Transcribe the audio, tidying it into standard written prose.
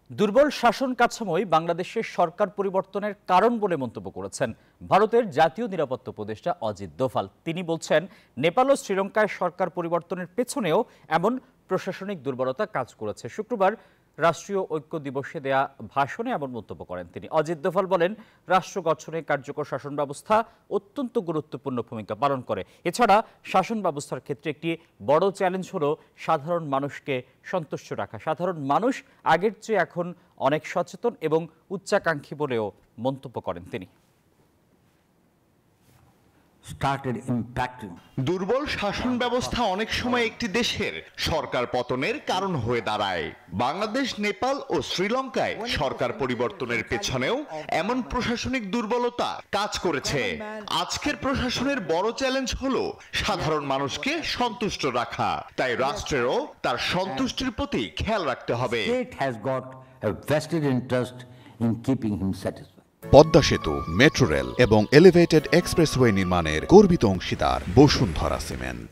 দুর্বল শাসন কাঠামোই বাংলাদেশের সরকার পরিবর্তনের কারণ বলে মন্তব্য করেছেন ভারতের জাতীয় নিরাপত্তা উপদেষ্টা অজিত দোভাল। তিনি বলছেন, নেপাল ও শ্রীলঙ্কায় সরকার পরিবর্তনের পেছনেও এমন প্রশাসনিক দুর্বলতা কাজ করেছে। শুক্রবার রাষ্ট্রীয় ঐক্য দিবসে দেয়া ভাষণে এমন মন্তব্য করেন তিনি। অজিত দোভাল বলেন, রাষ্ট্র গঠনে কার্যকর শাসন ব্যবস্থা অত্যন্ত গুরুত্বপূর্ণ ভূমিকা পালন করে। এছাড়া শাসন ব্যবস্থার ক্ষেত্রে একটি বড় চ্যালেঞ্জ হলো সাধারণ মানুষকে সন্তুষ্ট রাখা। সাধারণ মানুষ আগের চেয়ে এখন অনেক সচেতন এবং উচ্চাকাঙ্ক্ষী বলেও মন্তব্য করেন তিনি। দুর্বল শাসন ব্যবস্থা অনেক সময় একটি দেশের সরকার পতনের কারণ হয়ে দাঁড়ায়। বাংলাদেশ, নেপাল ও শ্রীলঙ্কায় সরকার পরিবর্তনের পেছনেও এমন প্রশাসনিক দুর্বলতা কাজ করেছে। আজকের প্রশাসনের বড় চ্যালেঞ্জ হলো সাধারণ মানুষকে সন্তুষ্ট রাখা। তাই রাষ্ট্রেরও তার সন্তুষ্টির প্রতি খেয়াল রাখতে হবে। পদ্মা সেতু, মেট্রো রেল এবং এলিভেটেড এক্সপ্রেসওয়ে নির্মাণের গর্বিত অংশীদার বসুন্ধরা সিমেন্ট।